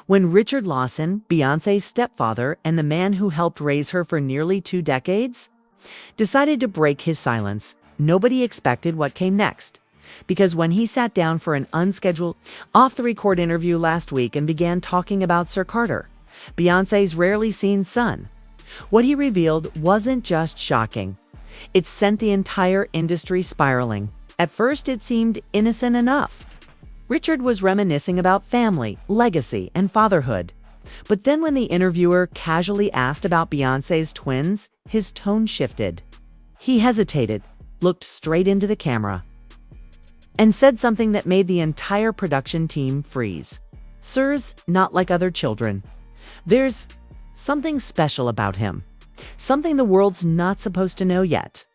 When Richard Lawson, Beyoncé's stepfather and the man who helped raise her for nearly 2 decades, decided to break his silence, nobody expected what came next. Because when he sat down for an unscheduled, off-the-record interview last week and began talking about Sir Carter, Beyoncé's rarely seen son, what he revealed wasn't just shocking. It sent the entire industry spiraling. At first, it seemed innocent enough. Richard was reminiscing about family, legacy, and fatherhood. But then when the interviewer casually asked about Beyoncé's twins, his tone shifted. He hesitated, looked straight into the camera, and said something that made the entire production team freeze. "Sir's not like other children. There's something special about him. Something the world's not supposed to know yet."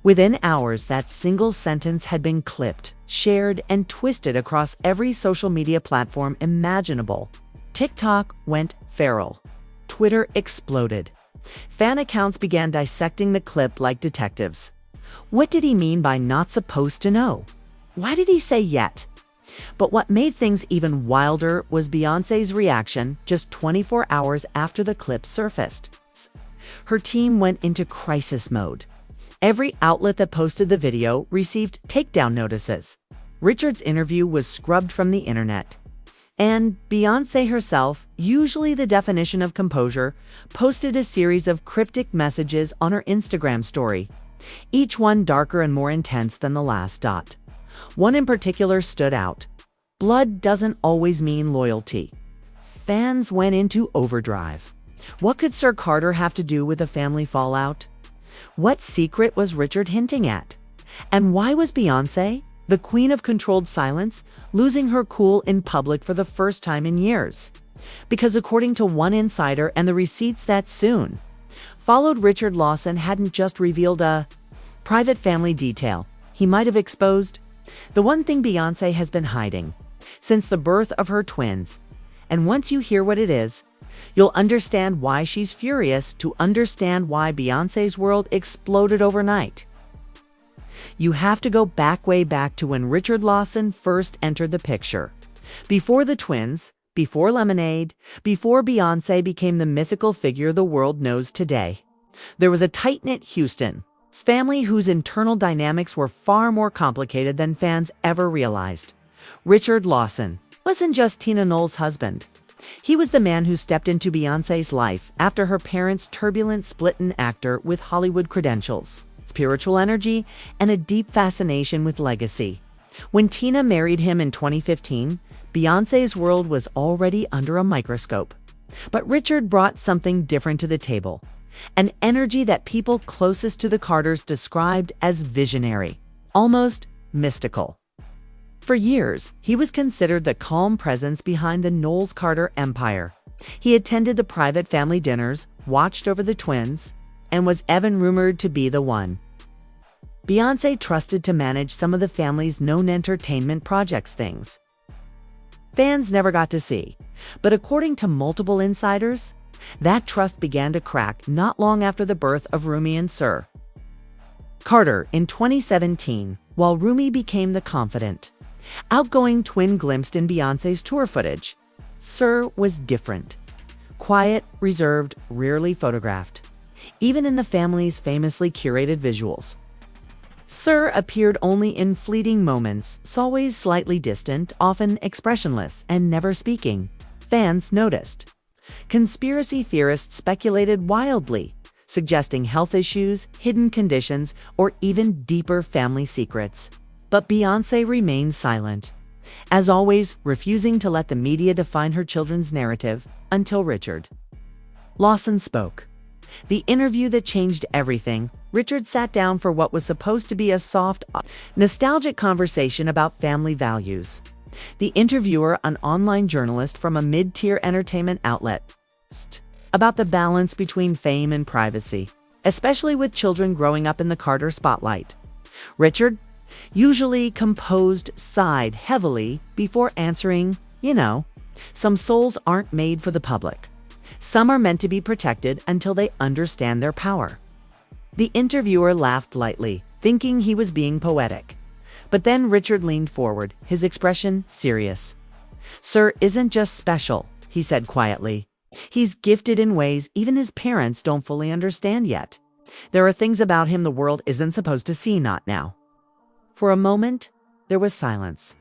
Within hours, that single sentence had been clipped, shared, and twisted across every social media platform imaginable. TikTok went feral. Twitter exploded. Fan accounts began dissecting the clip like detectives. What did he mean by not supposed to know? Why did he say yet? But what made things even wilder was Beyoncé's reaction just 24 hours after the clip surfaced. Her team went into crisis mode. Every outlet that posted the video received takedown notices. Richard's interview was scrubbed from the internet. And Beyoncé herself, usually the definition of composure, posted a series of cryptic messages on her Instagram story, each one darker and more intense than the last. One in particular stood out. "Blood doesn't always mean loyalty." Fans went into overdrive. What could Sir Carter have to do with the family fallout? What secret was Richard hinting at? And why was Beyoncé, the queen of controlled silence, losing her cool in public for the first time in years? Because according to one insider and the receipts that soon followed, Richard Lawson hadn't just revealed a private family detail. He might have exposed the one thing Beyoncé has been hiding since the birth of her twins. And once you hear what it is, you'll understand why she's furious, to understand why Beyoncé's world exploded overnight. You have to go way back to when Richard Lawson first entered the picture. Before the twins, before Lemonade, before Beyoncé became the mythical figure the world knows today. There was a tight-knit Houston family whose internal dynamics were far more complicated than fans ever realized. Richard Lawson wasn't just Tina Knowles' husband. He was the man who stepped into Beyoncé's life after her parents' turbulent split, an actor with Hollywood credentials, spiritual energy, and a deep fascination with legacy. When Tina married him in 2015, Beyoncé's world was already under a microscope. But Richard brought something different to the table. An energy that people closest to the Carters described as visionary, almost mystical. For years, he was considered the calm presence behind the Knowles-Carter empire. He attended the private family dinners, watched over the twins, and was even rumored to be the one Beyoncé trusted to manage some of the family's known entertainment projects. Things fans never got to see. But according to multiple insiders, that trust began to crack not long after the birth of Rumi and Sir Carter in 2017, while Rumi became the confident, outgoing twin glimpsed in Beyoncé's tour footage. Sir was different. Quiet, reserved, rarely photographed, even in the family's famously curated visuals. Sir appeared only in fleeting moments, always slightly distant, often expressionless, and never speaking. Fans noticed. Conspiracy theorists speculated wildly, suggesting health issues, hidden conditions, or even deeper family secrets. But Beyoncé remained silent, as always, refusing to let the media define her children's narrative until Richard Lawson spoke. The interview that changed everything. Richard sat down for what was supposed to be a soft, nostalgic conversation about family values. The interviewer, an online journalist from a mid-tier entertainment outlet, about the balance between fame and privacy, especially with children growing up in the Carter spotlight. Richard, usually composed, sighed heavily before answering, some souls aren't made for the public. Some are meant to be protected until they understand their power. The interviewer laughed lightly, thinking he was being poetic. But then Richard leaned forward, his expression serious. Sir isn't just special, he said quietly. "He's gifted in ways even his parents don't fully understand yet. There are things about him the world isn't supposed to see not now." For a moment, there was silence.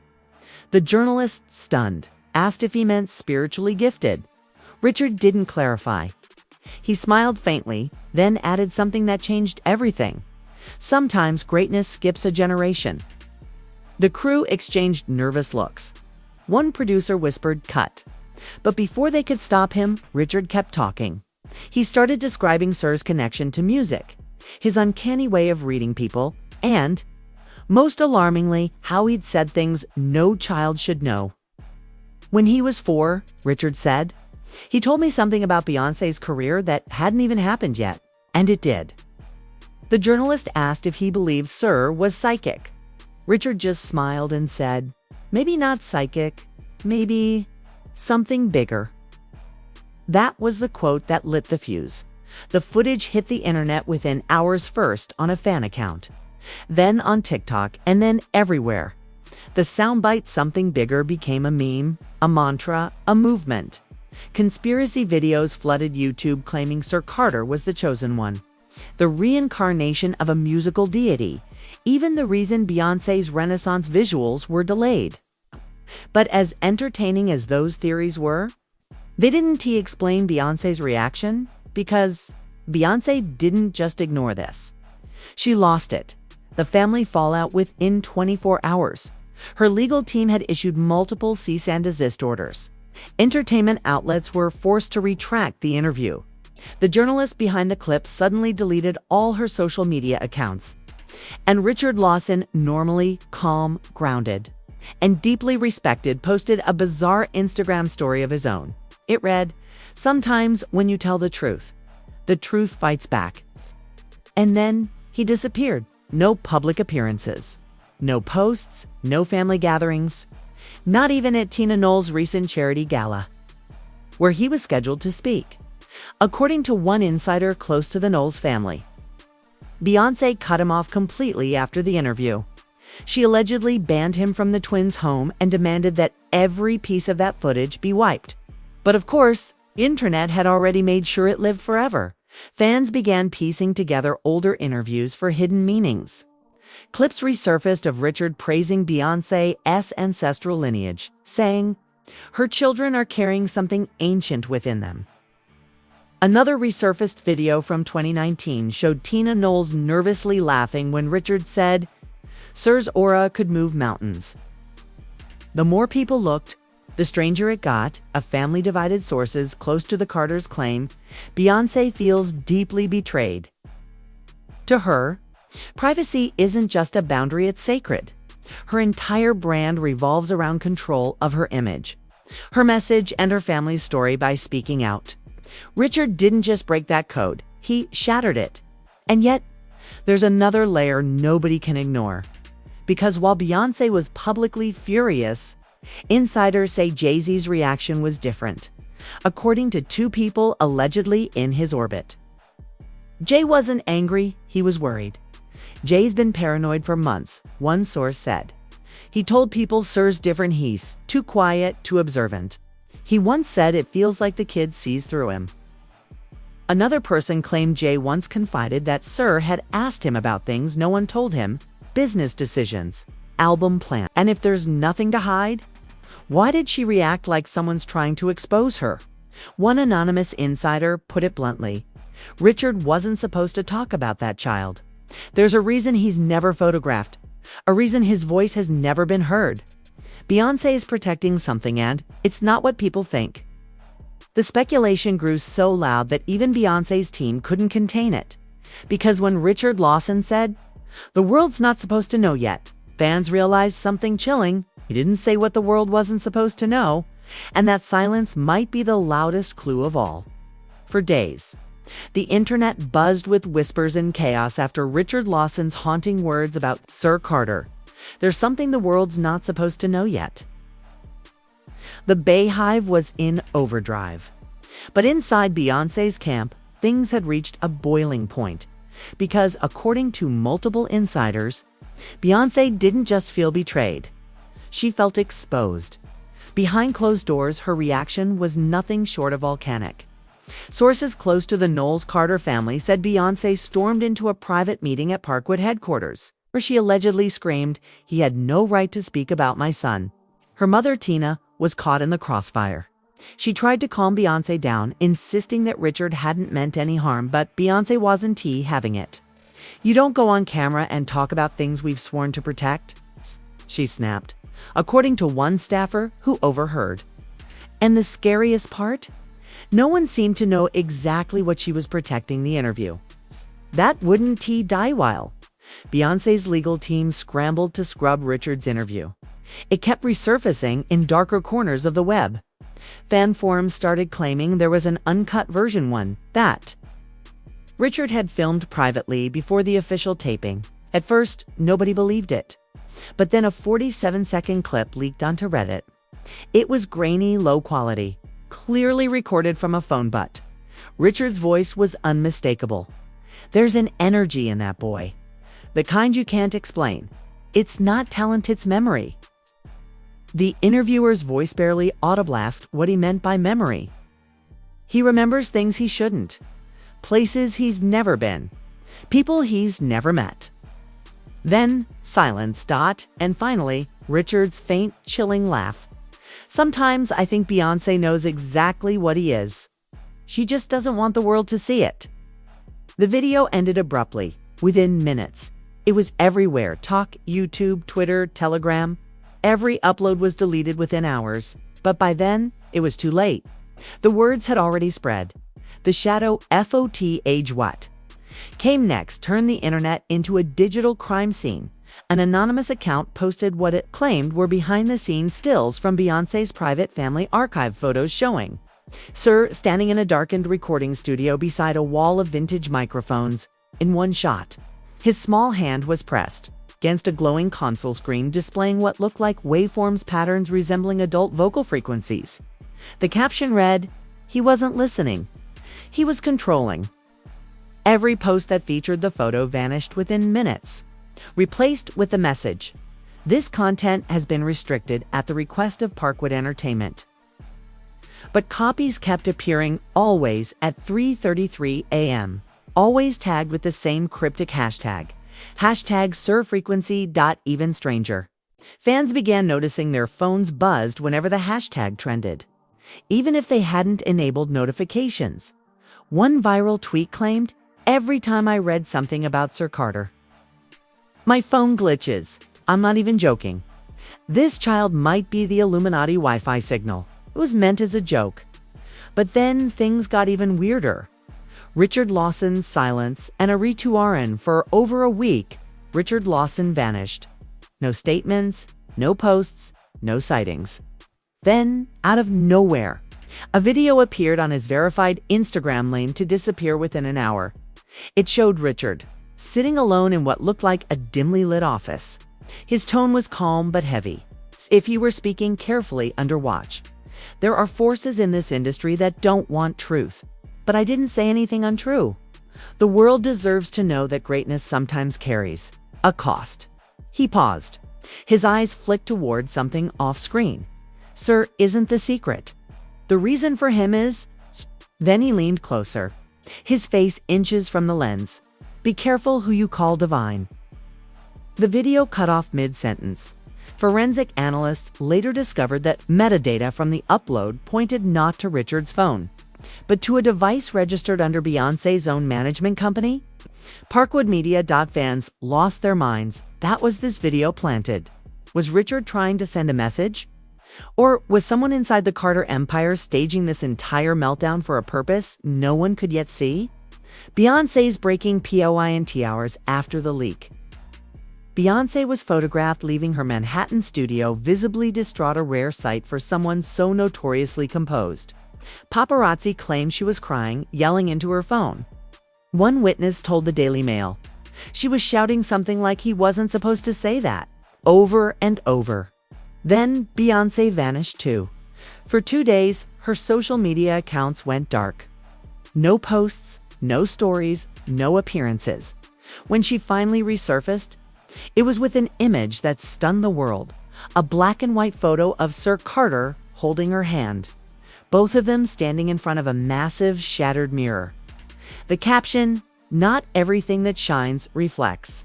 The journalist, stunned, asked if he meant spiritually gifted. Richard didn't clarify. He smiled faintly, then added something that changed everything. "Sometimes greatness skips a generation." The crew exchanged nervous looks. One producer whispered, "Cut." But before they could stop him, Richard kept talking. He started describing Sir's connection to music, his uncanny way of reading people, and, most alarmingly, how he'd said things no child should know. "When he was 4, Richard said, he told me something about Beyoncé's career that hadn't even happened yet, and it did." The journalist asked if he believed Sir was psychic. Richard just smiled and said, "Maybe not psychic, maybe something bigger." That was the quote that lit the fuse. The footage hit the internet within hours, first on a fan account, then on TikTok, and then everywhere. The soundbite "something bigger" became a meme, a mantra, a movement. Conspiracy videos flooded YouTube claiming Sir Carter was the chosen one, the reincarnation of a musical deity, even the reason Beyoncé's Renaissance visuals were delayed. But as entertaining as those theories were, they didn't explain Beyoncé's reaction, because Beyoncé didn't just ignore this. She lost it. The family fallout within 24 hours. Her legal team had issued multiple cease and desist orders. Entertainment outlets were forced to retract the interview. The journalist behind the clip suddenly deleted all her social media accounts. And Richard Lawson, normally calm, grounded, and deeply respected, posted a bizarre Instagram story of his own. It read, "Sometimes when you tell the truth fights back." And then he disappeared. No public appearances, no posts, no family gatherings, not even at Tina Knowles' recent charity gala, where he was scheduled to speak. According to one insider close to the Knowles family, Beyoncé cut him off completely after the interview. She allegedly banned him from the twins' home and demanded that every piece of that footage be wiped. But of course, the internet had already made sure it lived forever. Fans began piecing together older interviews for hidden meanings. Clips resurfaced of Richard praising Beyoncé's ancestral lineage, saying, "Her children are carrying something ancient within them." Another resurfaced video from 2019 showed Tina Knowles nervously laughing when Richard said, "Sir's aura could move mountains." The more people looked, the stranger it got. A family divided sources close to the Carters claim Beyoncé feels deeply betrayed. To her, privacy isn't just a boundary, it's sacred. Her entire brand revolves around control of her image, her message, and her family's story. By speaking out, Richard didn't just break that code, he shattered it. And yet, there's another layer nobody can ignore. Because while Beyoncé was publicly furious, insiders say Jay-Z's reaction was different, according to 2 people allegedly in his orbit. Jay wasn't angry, he was worried. "Jay's been paranoid for months," one source said. "He told people Sir's different, he's too quiet, too observant. He once said it feels like the kid sees through him." Another person claimed Jay once confided that Sir had asked him about things no one told him, business decisions, album plans. And if there's nothing to hide, why did she react like someone's trying to expose her? One anonymous insider put it bluntly, Richard wasn't supposed to talk about that child. There's a reason he's never photographed, a reason his voice has never been heard. Beyoncé is protecting something, and it's not what people think. The speculation grew so loud that even Beyoncé's team couldn't contain it. Because when Richard Lawson said, "The world's not supposed to know yet," fans realized something chilling. He didn't say what the world wasn't supposed to know, and that silence might be the loudest clue of all. For days, the internet buzzed with whispers and chaos after Richard Lawson's haunting words about Sir Carter. "There's something the world's not supposed to know yet." The Bayhive was in overdrive. But inside Beyoncé's camp, things had reached a boiling point. Because, according to multiple insiders, Beyoncé didn't just feel betrayed. She felt exposed. Behind closed doors, her reaction was nothing short of volcanic. Sources close to the Knowles-Carter family said Beyoncé stormed into a private meeting at Parkwood headquarters, where she allegedly screamed, "He had no right to speak about my son." Her mother, Tina, was caught in the crossfire. She tried to calm Beyoncé down, insisting that Richard hadn't meant any harm, but Beyoncé wasn't having it. "You don't go on camera and talk about things we've sworn to protect," she snapped, according to one staffer who overheard. And the scariest part? No one seemed to know exactly what she was protecting the interview. That wouldn't die while Beyoncé's legal team scrambled to scrub Richard's interview. It kept resurfacing in darker corners of the web. Fan forums started claiming there was an uncut version that Richard had filmed privately before the official taping. At first, nobody believed it. But then a 47-second clip leaked onto Reddit. It was grainy, low quality, clearly recorded from a phone butt. Richard's voice was unmistakable. There's an energy in that boy. The kind you can't explain. It's not talent, it's memory. The interviewer's voice barely audible asked what he meant by memory. He remembers things he shouldn't. Places he's never been. People he's never met. Then silence. And finally, Richard's faint, chilling laugh. "Sometimes I think Beyoncé knows exactly what he is. She just doesn't want the world to see it." The video ended abruptly, within minutes. It was everywhere: Talk, YouTube, Twitter, Telegram. Every upload was deleted within hours. But by then, it was too late. The words had already spread. The shadow age what came next turned the internet into a digital crime scene. An anonymous account posted what it claimed were behind-the-scenes stills from Beyoncé's private family archive photos showing Sir standing in a darkened recording studio beside a wall of vintage microphones. In one shot, his small hand was pressed against a glowing console screen displaying what looked like waveforms patterns resembling adult vocal frequencies. The caption read, "He wasn't listening. He was controlling." Every post that featured the photo vanished within minutes, replaced with the message, "This content has been restricted at the request of Parkwood Entertainment." But copies kept appearing, always at 3:33 a.m., always tagged with the same cryptic hashtag #SirFrequency. Even stranger. Fans began noticing their phones buzzed whenever the hashtag trended, even if they hadn't enabled notifications. One viral tweet claimed, "Every time I read something about Sir Carter, my phone glitches." I'm not even joking. This child might be the Illuminati Wi-Fi signal. It was meant as a joke. But then things got even weirder. Richard Lawson's silence and a retweet for over a week. Richard Lawson vanished. No statements, no posts, no sightings. Then, out of nowhere, a video appeared on his verified Instagram lane to disappear within an hour. It showed Richard sitting alone in what looked like a dimly lit office. His tone was calm but heavy, as if he were speaking carefully under watch. "There are forces in this industry that don't want truth. But I didn't say anything untrue. The world deserves to know that greatness sometimes carries a cost." He paused. His eyes flicked toward something off-screen. "Sir, isn't the secret. The reason for him is..." Then he leaned closer, his face inches from the lens. "Be careful who you call divine." The video cut off mid-sentence. Forensic analysts later discovered that metadata from the upload pointed not to Richard's phone, but to a device registered under Beyoncé's own management company. Parkwood Media. Fans lost their minds. That was this video planted. Was Richard trying to send a message? Or was someone inside the Carter empire staging this entire meltdown for a purpose no one could yet see? Beyoncé's breaking point hours after the leak. Beyoncé was photographed leaving her Manhattan studio, visibly distraught, a rare sight for someone so notoriously composed. Paparazzi claimed she was crying, yelling into her phone. One witness told the Daily Mail, "She was shouting something like he wasn't supposed to say that, over and over." Then Beyoncé vanished too. For 2 days, her social media accounts went dark. No posts, no stories, no appearances. When she finally resurfaced, it was with an image that stunned the world. A black and white photo of Sir Carter holding her hand, both of them standing in front of a massive, shattered mirror. The caption, "Not everything that shines reflects."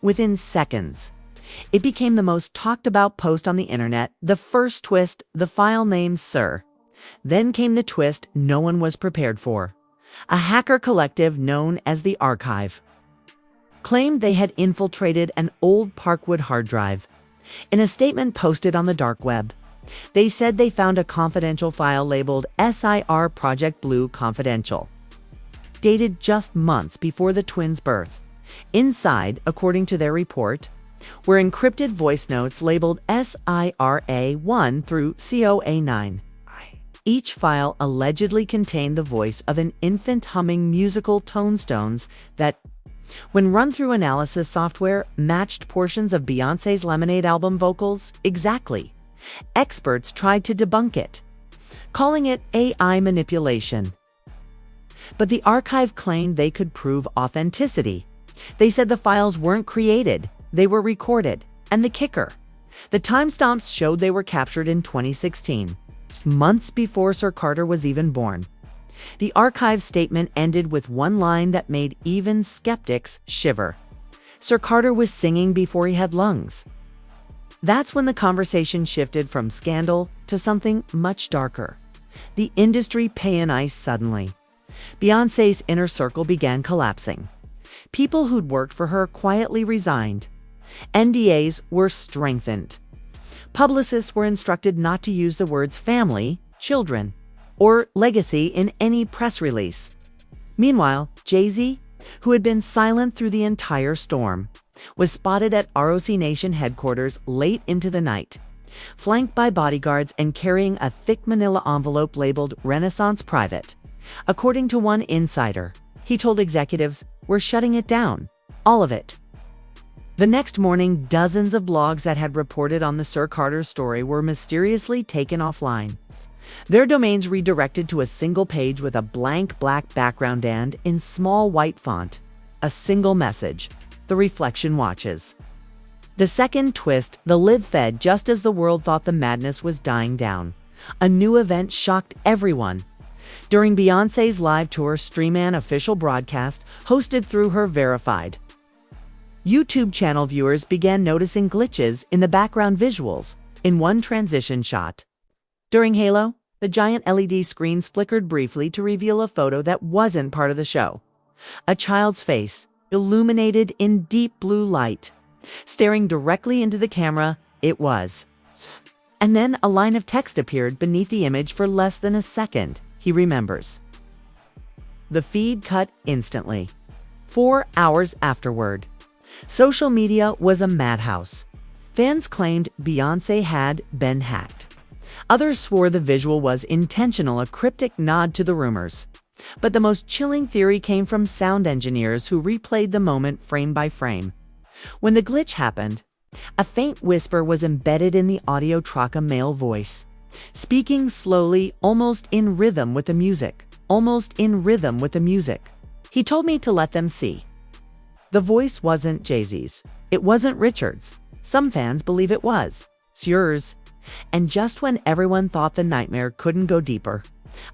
Within seconds, it became the most talked about post on the internet. The first twist, the file name Sir. Then came the twist no one was prepared for. A hacker collective known as the Archive claimed they had infiltrated an old Parkwood hard drive. In a statement posted on the dark web, they said they found a confidential file labeled SIR Project Blue Confidential, dated just months before the twins' birth. Inside, according to their report, were encrypted voice notes labeled SIRA1 through COA9. Each file allegedly contained the voice of an infant humming musical tonestones that, when run through analysis software, matched portions of Beyoncé's Lemonade album vocals exactly. Experts tried to debunk it, calling it AI manipulation. But the archive claimed they could prove authenticity. They said the files weren't created, they were recorded. And the kicker, the timestamps showed they were captured in 2016, months before Sir Carter was even born. The archive statement ended with one line that made even skeptics shiver. Sir Carter was singing before he had lungs. That's when the conversation shifted from scandal to something much darker. The industry pay and ice suddenly. Beyoncé's inner circle began collapsing. People who'd worked for her quietly resigned. NDAs were strengthened. Publicists were instructed not to use the words family, children, or legacy in any press release. Meanwhile, Jay-Z, who had been silent through the entire storm, was spotted at ROC Nation headquarters late into the night, flanked by bodyguards and carrying a thick manila envelope labeled Renaissance Private. According to one insider, he told executives, "We're shutting it down, all of it." The next morning, dozens of blogs that had reported on the Sir Carter story were mysteriously taken offline. Their domains redirected to a single page with a blank black background and, in small white font, a single message: "The reflection watches." The second twist, the lid fed just as the world thought the madness was dying down. A new event shocked everyone. During Beyoncé's live tour Streamman official broadcast, hosted through her verified YouTube channel, viewers began noticing glitches in the background visuals. In one transition shot during Halo, the giant LED screens flickered briefly to reveal a photo that wasn't part of the show. A child's face, illuminated in deep blue light, staring directly into the camera. It was. And then a line of text appeared beneath the image for less than a second, he remembers. The feed cut instantly. 4 hours afterward, social media was a madhouse. Fans claimed Beyoncé had been hacked. Others swore the visual was intentional, a cryptic nod to the rumors. But the most chilling theory came from sound engineers who replayed the moment frame by frame. When the glitch happened, a faint whisper was embedded in the audio track, a male voice, speaking slowly, almost in rhythm with the music. He told me to let them see. The voice wasn't Jay-Z's. It wasn't Richard's. Some fans believe it was. It's yours. And just when everyone thought the nightmare couldn't go deeper,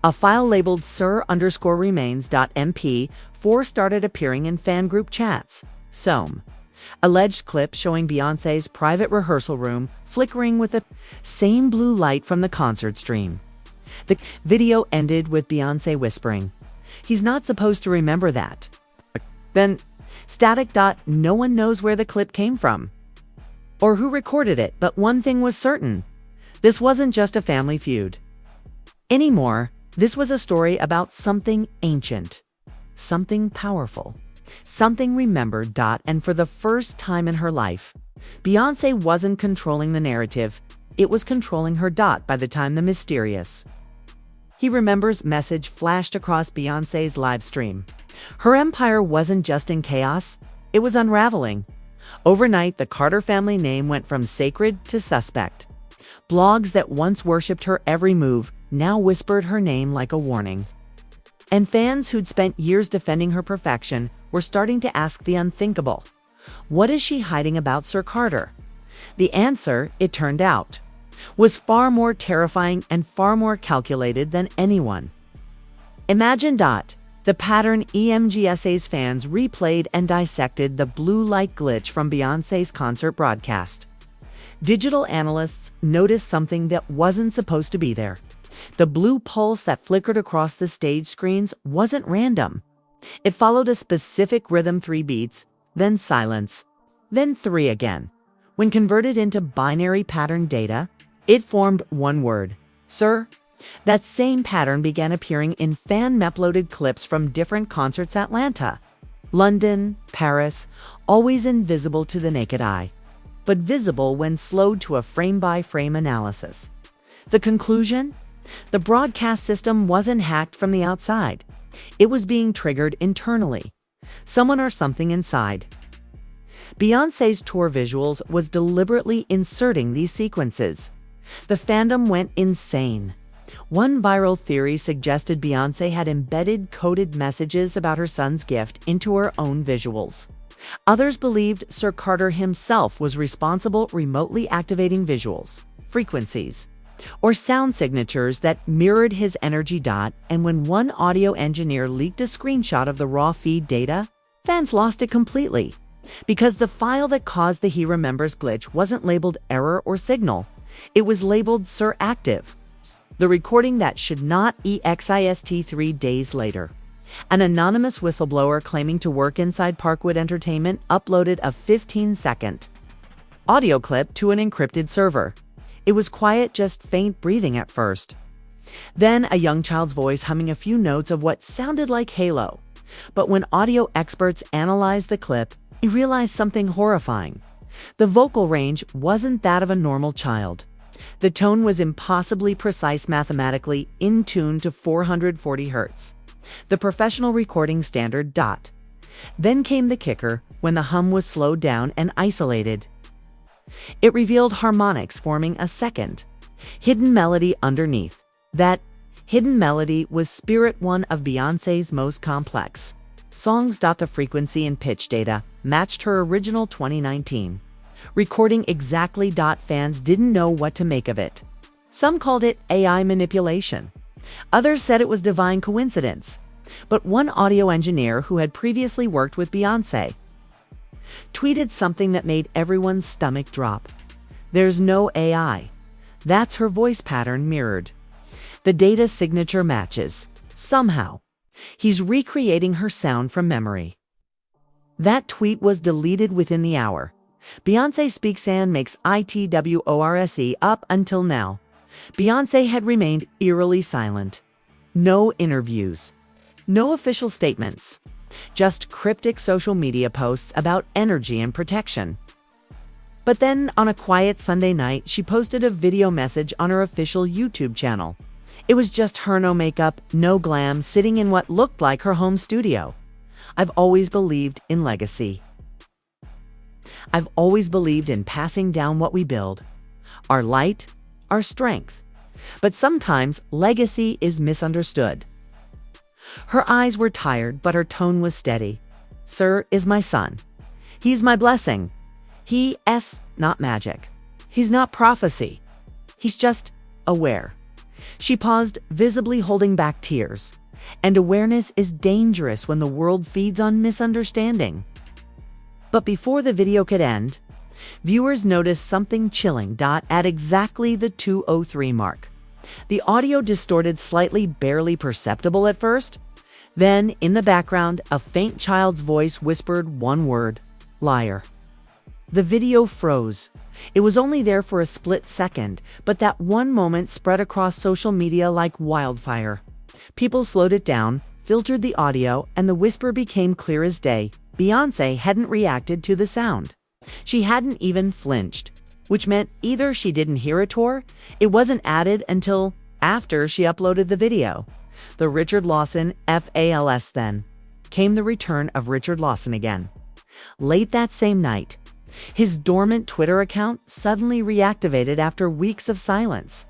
a file labeled sir_remains.mp4 started appearing in fan group chats. Some alleged clip showing Beyoncé's private rehearsal room flickering with the same blue light from the concert stream. The video ended with Beyoncé whispering, "He's not supposed to remember that." Then static. No one knows where the clip came from or who recorded it, but one thing was certain: this wasn't just a family feud anymore. This was a story about something ancient, something powerful, something remembered. And for the first time in her life, Beyoncé wasn't controlling the narrative, it was controlling her. By the time the mysterious "He remembers" message flashed across Beyoncé's live stream, her empire wasn't just in chaos, it was unraveling. Overnight, the Carter family name went from sacred to suspect. Blogs that once worshipped her every move now whispered her name like a warning. And fans who'd spent years defending her perfection were starting to ask the unthinkable: what is she hiding about Sir Carter? The answer, it turned out, was far more terrifying and far more calculated than anyone. Imagine the pattern EMGSA's fans replayed and dissected the blue light glitch from Beyoncé's concert broadcast. Digital analysts noticed something that wasn't supposed to be there. The blue pulse that flickered across the stage screens wasn't random. It followed a specific rhythm: 3 beats, then silence, then 3 again. When converted into binary pattern data, it formed one word: "Sir." That same pattern began appearing in fan-uploaded clips from different concerts: Atlanta, London, Paris, always invisible to the naked eye, but visible when slowed to a frame-by-frame analysis. The conclusion? The broadcast system wasn't hacked from the outside. It was being triggered internally. Someone or something inside. Beyoncé's tour visuals was deliberately inserting these sequences. The fandom went insane. One viral theory suggested Beyoncé had embedded coded messages about her son's gift into her own visuals. Others believed Sir Carter himself was responsible, remotely activating visuals, frequencies, or sound signatures that mirrored his energy. And when one audio engineer leaked a screenshot of the raw feed data, fans lost it completely. Because the file that caused the "He Remembers" glitch wasn't labeled error or signal. It was labeled Sir Active, the recording that should not exist. 3 days later, an anonymous whistleblower claiming to work inside Parkwood Entertainment uploaded a 15-second audio clip to an encrypted server. It was quiet, just faint breathing at first. Then a young child's voice humming a few notes of what sounded like Halo. But when audio experts analyzed the clip, they realized something horrifying. The vocal range wasn't that of a normal child. The tone was impossibly precise, mathematically in tune to 440 Hz, the professional recording standard. Then came the kicker, when the hum was slowed down and isolated. It revealed harmonics forming a second, hidden melody underneath. That hidden melody was Spirit, one of Beyoncé's most complex songs. The frequency and pitch data matched her original 2019 recording exactly. Fans didn't know what to make of it. Some called it AI manipulation. Others said it was divine coincidence. But one audio engineer who had previously worked with Beyoncé tweeted something that made everyone's stomach drop. "There's no AI. That's her voice pattern mirrored. The data signature matches. Somehow, he's recreating her sound from memory." That tweet was deleted within the hour. Beyoncé speaks and makes ITWORSE. Up until now, Beyoncé had remained eerily silent. No interviews, no official statements, just cryptic social media posts about energy and protection. But then, on a quiet Sunday night, she posted a video message on her official YouTube channel. It was just her, no makeup, no glam, sitting in what looked like her home studio. "I've always believed in legacy. I've always believed in passing down what we build, our light, our strength. But sometimes legacy is misunderstood." Her eyes were tired, but her tone was steady. "Sir is my son. He's my blessing. He's not magic. He's not prophecy. He's just aware." She paused, visibly holding back tears. And awareness is dangerous when the world feeds on misunderstanding. But before the video could end, viewers noticed something chilling. At exactly the 2:03 mark, the audio distorted slightly, barely perceptible at first. Then, in the background, a faint child's voice whispered one word: "Liar." The video froze. It was only there for a split second, but that one moment spread across social media like wildfire. People slowed it down, filtered the audio, and the whisper became clear as day. Beyoncé hadn't reacted to the sound. She hadn't even flinched, which meant either she didn't hear it or it wasn't added until after she uploaded the video. The Richard Lawson FALS. Then came the return of Richard Lawson again. Late that same night, his dormant Twitter account suddenly reactivated after weeks of silence.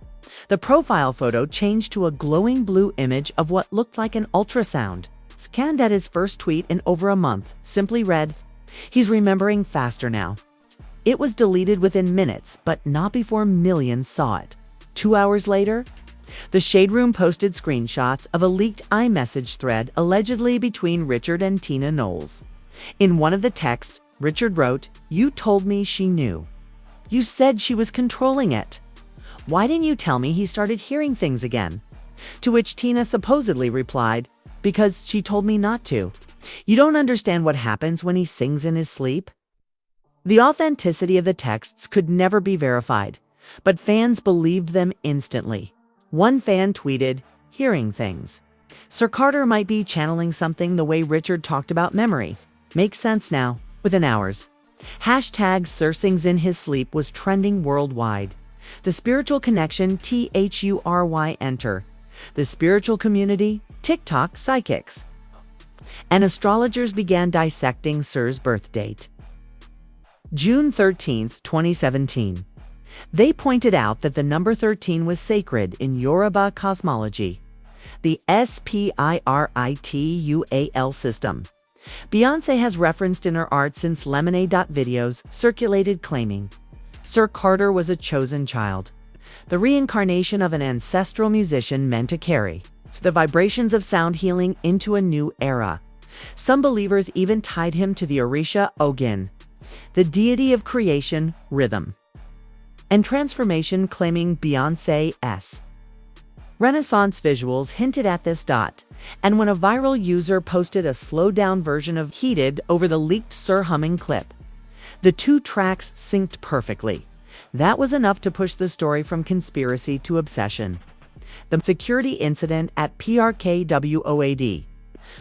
The profile photo changed to a glowing blue image of what looked like an ultrasound. Scanned at his first tweet in over a month, simply read, "He's remembering faster now." It was deleted within minutes, but not before millions saw it. 2 hours later, the Shade Room posted screenshots of a leaked iMessage thread allegedly between Richard and Tina Knowles. In one of the texts, Richard wrote, "You told me she knew. You said she was controlling it. Why didn't you tell me he started hearing things again?" To which Tina supposedly replied, "Because she told me not to. You don't understand what happens when he sings in his sleep?" The authenticity of the texts could never be verified, but fans believed them instantly. One fan tweeted, "Hearing things. Sir Carter might be channeling something the way Richard talked about memory. Makes sense now." Within hours, hashtag Sir sings in his sleep was trending worldwide. The spiritual connection, THURY enter. The spiritual community, TikTok psychics. And astrologers began dissecting Sir's birth date. June 13, 2017. They pointed out that the number 13 was sacred in Yoruba cosmology, the spiritual system. Beyoncé has referenced in her art since Lemonade videos circulated claiming Sir Carter was a chosen child, the reincarnation of an ancestral musician meant to carry the vibrations of sound healing into a new era. Some believers even tied him to the Orisha Ogun, the deity of creation, rhythm, and transformation, claiming Beyoncé's Renaissance visuals hinted at this. And when a viral user posted a slowed-down version of Heated over the leaked Sir humming clip, the two tracks synced perfectly. That was enough to push the story from conspiracy to obsession. The security incident at PRKWOAD.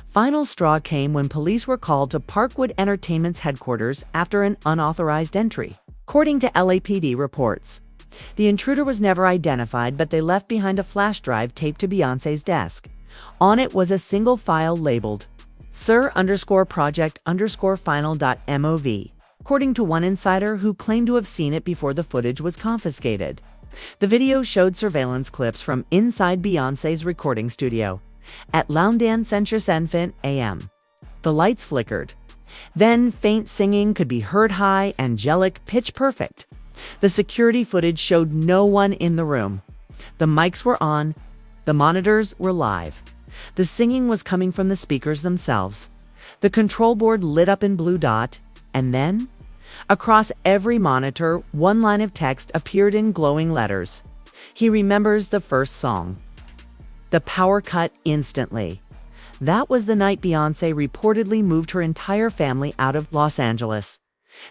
Final straw came when police were called to Parkwood Entertainment's headquarters after an unauthorized entry, according to LAPD reports. The intruder was never identified, but they left behind a flash drive taped to Beyoncé's desk. On it was a single file labeled Sir_project_final.mov, according to one insider who claimed to have seen it before the footage was confiscated. The video showed surveillance clips from inside Beyoncé's recording studio at Lawson Centre AM. The lights flickered. Then faint singing could be heard, high, angelic, pitch perfect. The security footage showed no one in the room. The mics were on. The monitors were live. The singing was coming from the speakers themselves. The control board lit up in blue dot, and then, across every monitor, one line of text appeared in glowing letters. He remembers the first song. The power cut instantly. That was the night Beyoncé reportedly moved her entire family out of Los Angeles.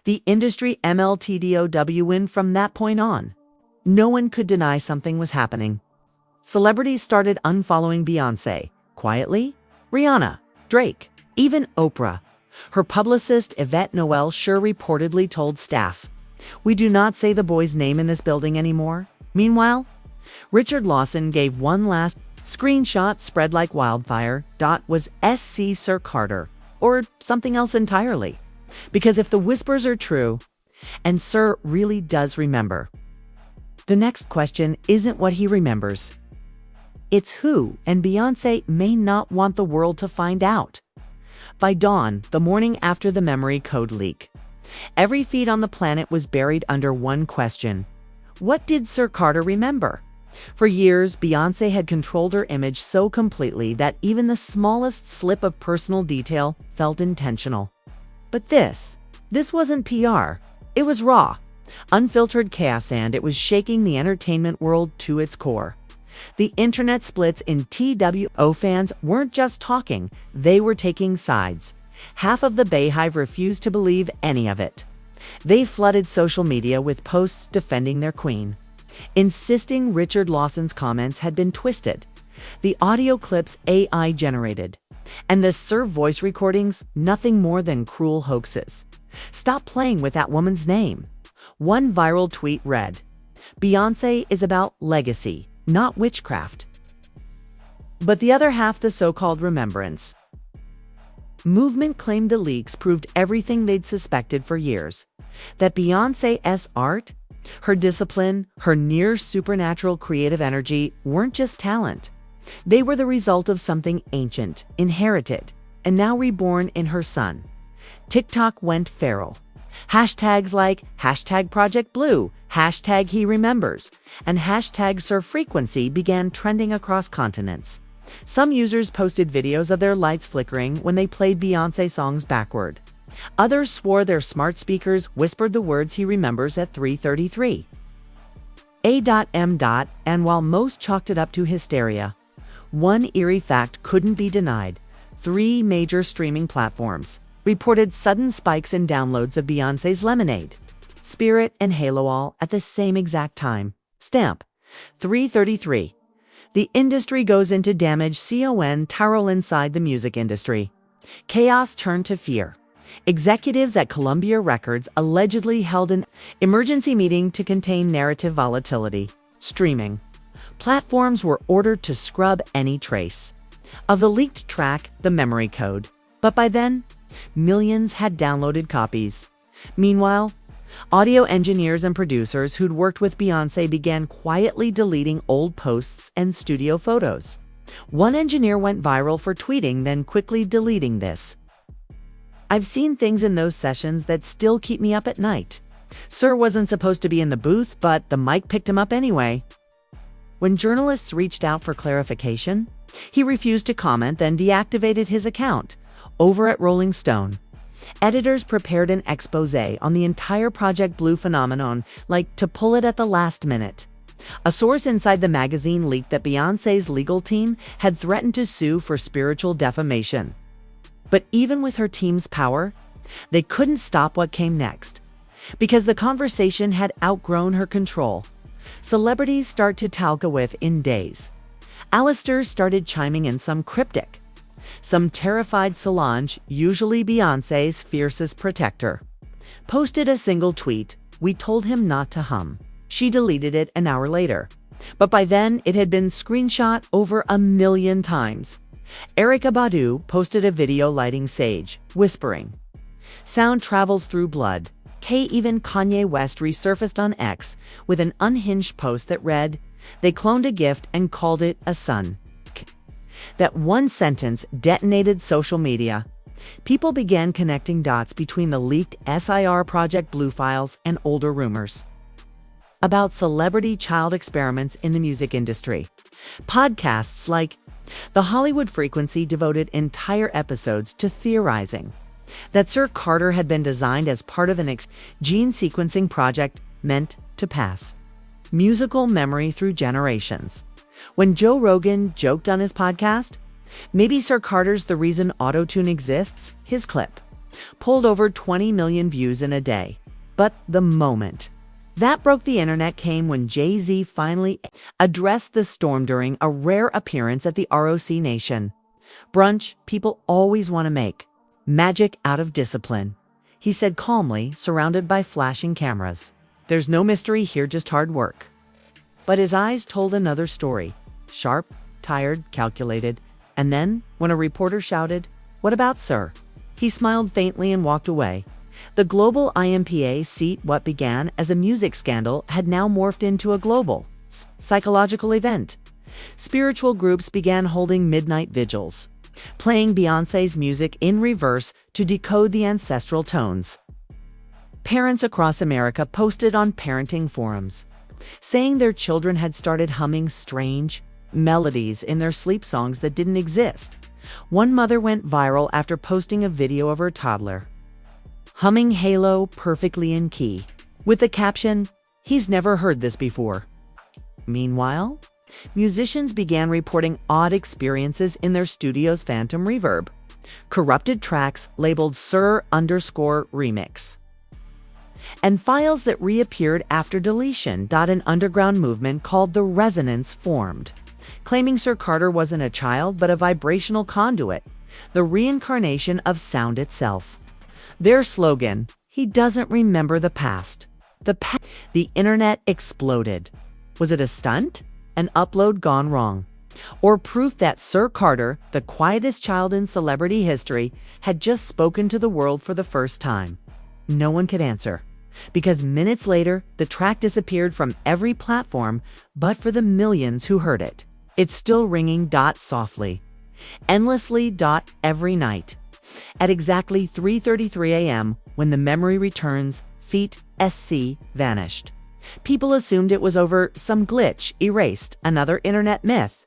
The industry MLTDOW win from that point on. No one could deny something was happening. Celebrities started unfollowing Beyoncé. Quietly? Rihanna, Drake, even Oprah. Her publicist Yvette Noel Schur reportedly told staff, "We do not say the boy's name in this building anymore." Meanwhile, Richard Lawson gave one last screenshot spread like wildfire. Was SC Sir Carter, or something else entirely. Because if the whispers are true, and Sir really does remember, the next question isn't what he remembers. It's who, and Beyoncé may not want the world to find out. By dawn, the morning after the memory code leak, every feed on the planet was buried under one question. What did Sir Carter remember? For years, Beyoncé had controlled her image so completely that even the smallest slip of personal detail felt intentional. But this wasn't PR. It was raw, unfiltered chaos, and it was shaking the entertainment world to its core. The internet splits in TWO. Fans weren't just talking, they were taking sides. Half of the Bayhive refused to believe any of it. They flooded social media with posts defending their queen, insisting Richard Lawson's comments had been twisted, the audio clips AI generated, and the Sir voice recordings nothing more than cruel hoaxes. Stop playing with that woman's name. One viral tweet read, "Beyoncé is about legacy, not witchcraft." But the other half, the so-called remembrance movement, claimed the leaks proved everything they'd suspected for years. That Beyoncé's art, her discipline, her near supernatural creative energy weren't just talent. They were the result of something ancient, inherited, and now reborn in her son. TikTok went feral. Hashtags like hashtag Project Blue, hashtag He Remembers, and hashtag Sir Frequency began trending across continents. Some users posted videos of their lights flickering when they played Beyoncé songs backward. Others swore their smart speakers whispered the words He Remembers at 3:33 a.m. And while most chalked it up to hysteria, one eerie fact couldn't be denied. 3 major streaming platforms reported sudden spikes in downloads of Beyoncé's Lemonade, Spirit, and Halo all at the same exact time. Stamp 3:33. The industry goes into damage. Terror inside the music industry. Chaos turned to fear. Executives at Columbia Records allegedly held an emergency meeting to contain narrative volatility. Streaming platforms were ordered to scrub any trace of the leaked track, the memory code. But by then, millions had downloaded copies. Meanwhile, audio engineers and producers who'd worked with Beyoncé began quietly deleting old posts and studio photos. One engineer went viral for tweeting, then quickly deleting this. "I've seen things in those sessions that still keep me up at night. Sir wasn't supposed to be in the booth, but the mic picked him up anyway." When journalists reached out for clarification, he refused to comment, then deactivated his account. Over at Rolling Stone, editors prepared an exposé on the entire Project Blue phenomenon, like to pull it at the last minute. A source inside the magazine leaked that Beyoncé's legal team had threatened to sue for spiritual defamation. But even with her team's power, they couldn't stop what came next, because the conversation had outgrown her control. Celebrities start to talk within days. Alistair started chiming in some cryptic. Some terrified Solange, usually Beyoncé's fiercest protector, posted a single tweet, "We told him not to hum." She deleted it an hour later, but by then it had been screenshot over 1 million times. Erykah Badu posted a video lighting sage, whispering, "Sound travels through blood." Even Kanye West resurfaced on X with an unhinged post that read, "They cloned a gift and called it a son." That one sentence detonated social media. People began connecting dots between the leaked SIR Project Blue files and older rumors about celebrity child experiments in the music industry. Podcasts like The Hollywood Frequency devoted entire episodes to theorizing that Sir Carter had been designed as part of an gene sequencing project meant to pass musical memory through generations. When Joe Rogan joked on his podcast, "Maybe Sir Carter's the reason autotune exists," his clip pulled over 20 million views in a day. But the moment that broke the internet came when Jay-Z finally addressed the storm during a rare appearance at the ROC Nation brunch. "People always want to make magic out of discipline," he said calmly, surrounded by flashing cameras. "There's no mystery here, just hard work." But his eyes told another story. Sharp, tired, calculated. And then, when a reporter shouted, "What about Sir?" he smiled faintly and walked away. The global IMPA seat, what began as a music scandal, had now morphed into a global psychological event. Spiritual groups began holding midnight vigils, playing Beyoncé's music in reverse to decode the ancestral tones. Parents across America posted on parenting forums, saying their children had started humming strange melodies in their sleep songs that didn't exist. One mother went viral after posting a video of her toddler humming Halo perfectly in key, with the caption, "He's never heard this before." Meanwhile, musicians began reporting odd experiences in their studio's phantom reverb, corrupted tracks labeled Sir_remix, and files that reappeared after deletion. An underground movement called the Resonance formed, claiming Sir Carter wasn't a child but a vibrational conduit, the reincarnation of sound itself. Their slogan, "He doesn't remember the past." The internet exploded. Was it a stunt? An upload gone wrong? Or proof that Sir Carter, the quietest child in celebrity history, had just spoken to the world for the first time? No one could answer, because minutes later, the track disappeared from every platform, but for the millions who heard it, it's still ringing softly, endlessly every night. At exactly 3:33 a.m., When the memory returns, feet SC vanished. People assumed it was over some glitch, erased, another internet myth.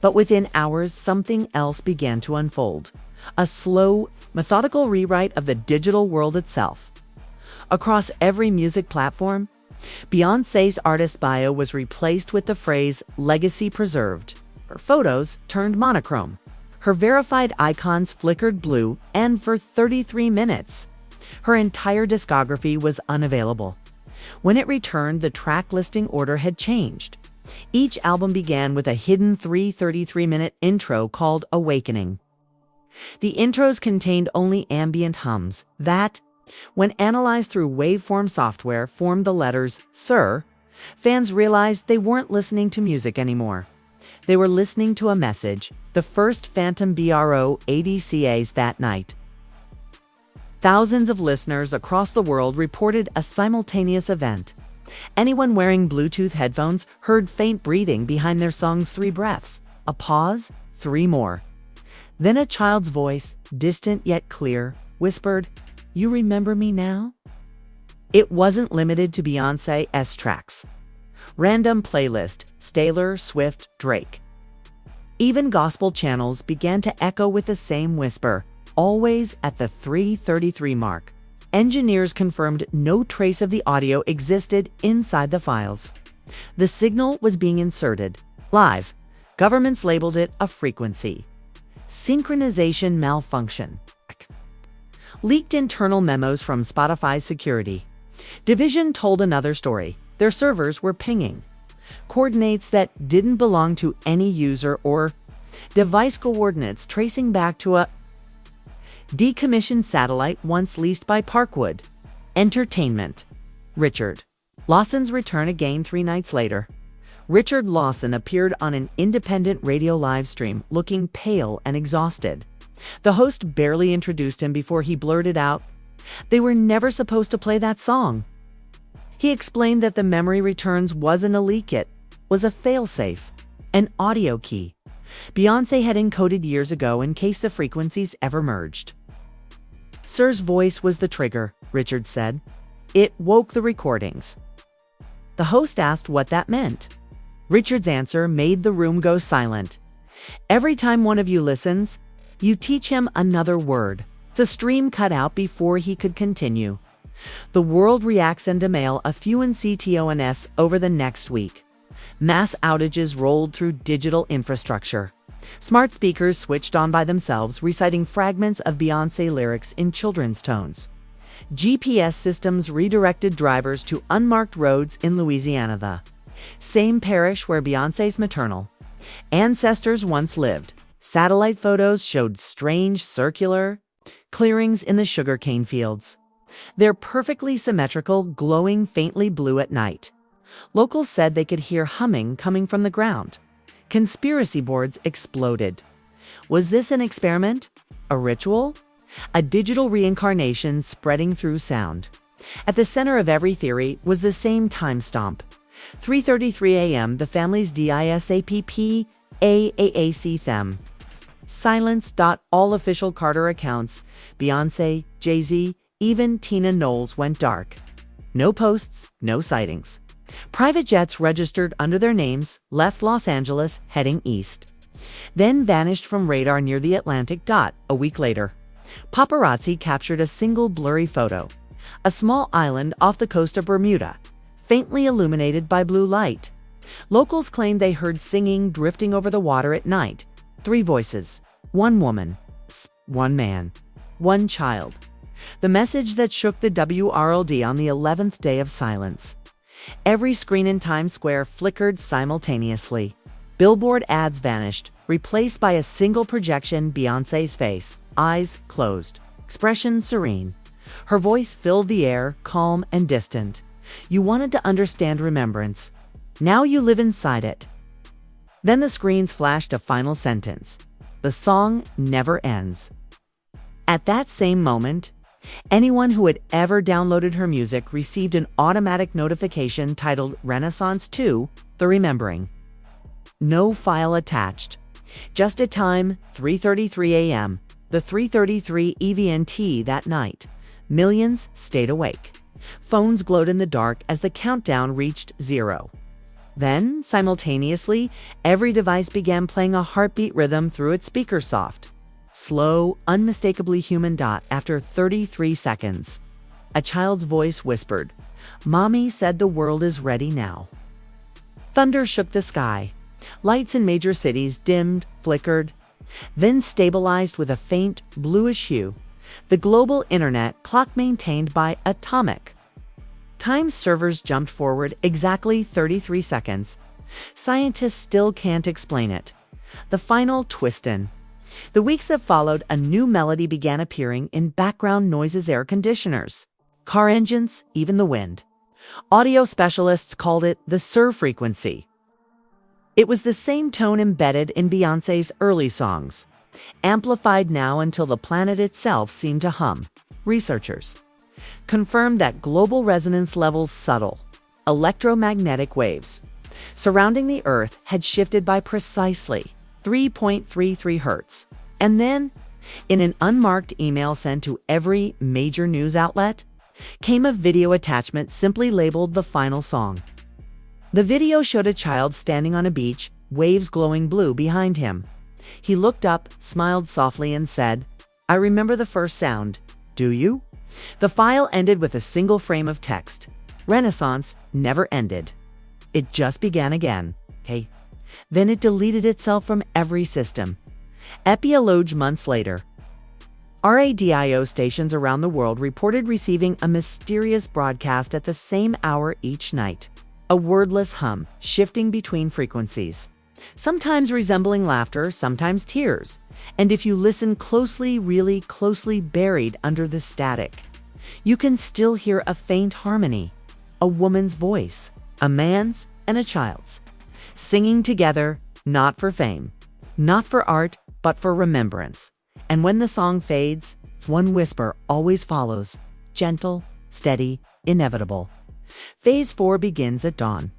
But within hours, something else began to unfold. A slow, methodical rewrite of the digital world itself. Across every music platform, Beyoncé's artist bio was replaced with the phrase "legacy preserved." Her photos turned monochrome. Her verified icons flickered blue, and for 33 minutes, her entire discography was unavailable. When it returned, the track listing order had changed. Each album began with a hidden 33-minute intro called Awakening. The intros contained only ambient hums that, when analyzed through waveform software, formed the letters Sir. Fans realized they weren't listening to music anymore. They were listening to a message, the first Phantom BRO ADCAs that night. Thousands of listeners across the world reported a simultaneous event. Anyone wearing Bluetooth headphones heard faint breathing behind their song's 3 breaths. A pause, 3 more. Then a child's voice, distant yet clear, whispered, "You remember me now?" It wasn't limited to Beyoncé's tracks. Random playlist, Taylor Swift, Drake. Even gospel channels began to echo with the same whisper, always at the 3:33 mark. Engineers confirmed no trace of the audio existed inside the files. The signal was being inserted live. Governments labeled it a frequency. Synchronization malfunction. Leaked internal memos from Spotify's security division told another story. Their servers were pinging coordinates that didn't belong to any user or device coordinates tracing back to a decommissioned satellite once leased by Parkwood. Entertainment. Richard Lawson's return again 3 nights later. Richard Lawson appeared on an independent radio live stream looking pale and exhausted. The host barely introduced him before he blurted out, "They were never supposed to play that song." He explained that the memory returns wasn't a leak, it was a failsafe, an audio key Beyoncé had encoded years ago in case the frequencies ever merged. "Sir's voice was the trigger," Richard said. "It woke the recordings." The host asked what that meant. Richard's answer made the room go silent. "Every time one of you listens, you teach him another word." The stream cut out before he could continue. The world reacts and email a few in CTONS over the next week. Mass outages rolled through digital infrastructure. Smart speakers switched on by themselves, reciting fragments of Beyoncé lyrics in children's tones. GPS systems redirected drivers to unmarked roads in Louisiana, the same parish where Beyoncé's maternal ancestors once lived. Satellite photos showed strange circular clearings in the sugarcane fields. They're perfectly symmetrical, glowing faintly blue at night. Locals said they could hear humming coming from the ground. Conspiracy boards exploded. Was this an experiment? A ritual? A digital reincarnation spreading through sound? At the center of every theory was the same time stomp. 3:33 a.m., the family's DISAPP AAC them. Silence. All official Carter accounts, Beyoncé, Jay-Z, even Tina Knowles went dark. No posts, no sightings. Private jets registered under their names left Los Angeles heading east, then vanished from radar near the Atlantic. A week later, paparazzi captured a single blurry photo, a small island off the coast of Bermuda, faintly illuminated by blue light. Locals claimed they heard singing drifting over the water at night. 3 voices, 1 woman, 1 man, 1 child. The message that shook the WRLD on the 11th day of silence. Every screen in Times Square flickered simultaneously. Billboard ads vanished, replaced by a single projection: Beyoncé's face, eyes closed, expression serene. Her voice filled the air, calm and distant. You wanted to understand remembrance. Now you live inside it. Then the screens flashed a final sentence. The song never ends. At that same moment, anyone who had ever downloaded her music received an automatic notification titled Renaissance 2, The Remembering. No file attached. Just a time, 3:33 a.m., the 3:33 EVNT that night. Millions stayed awake. Phones glowed in the dark as the countdown reached 0. Then, simultaneously, every device began playing a heartbeat rhythm through its speaker soft. Slow, unmistakably human dot after 33 seconds. A child's voice whispered, "Mommy said the world is ready now." Thunder shook the sky. Lights in major cities dimmed, flickered, then stabilized with a faint, bluish hue. The global internet clock maintained by atomic. Time's servers jumped forward exactly 33 seconds. Scientists still can't explain it. The final twist in. The weeks that followed, a new melody began appearing in background noises, air conditioners, car engines, even the wind. Audio specialists called it the surf frequency. It was the same tone embedded in Beyoncé's early songs, amplified now until the planet itself seemed to hum. Researchers confirmed that global resonance levels, subtle electromagnetic waves surrounding the Earth, had shifted by precisely 3.33 hertz. And then, in an unmarked email sent to every major news outlet, came a video attachment simply labeled "The Final Song." The video showed a child standing on a beach, waves glowing blue behind him. He looked up, smiled softly, and said, "I remember the first sound. Do you?" The file ended with a single frame of text. Renaissance never ended. It just began again. Okay. Then it deleted itself from every system. Epilogue months later. Radio stations around the world reported receiving a mysterious broadcast at the same hour each night. A wordless hum, shifting between frequencies, sometimes resembling laughter, sometimes tears. And if you listen closely, really closely, buried under the static, you can still hear a faint harmony, a woman's voice, a man's and a child's, singing together, not for fame, not for art, but for remembrance. And when the song fades, one whisper always follows, gentle, steady, inevitable. Phase 4 begins at dawn.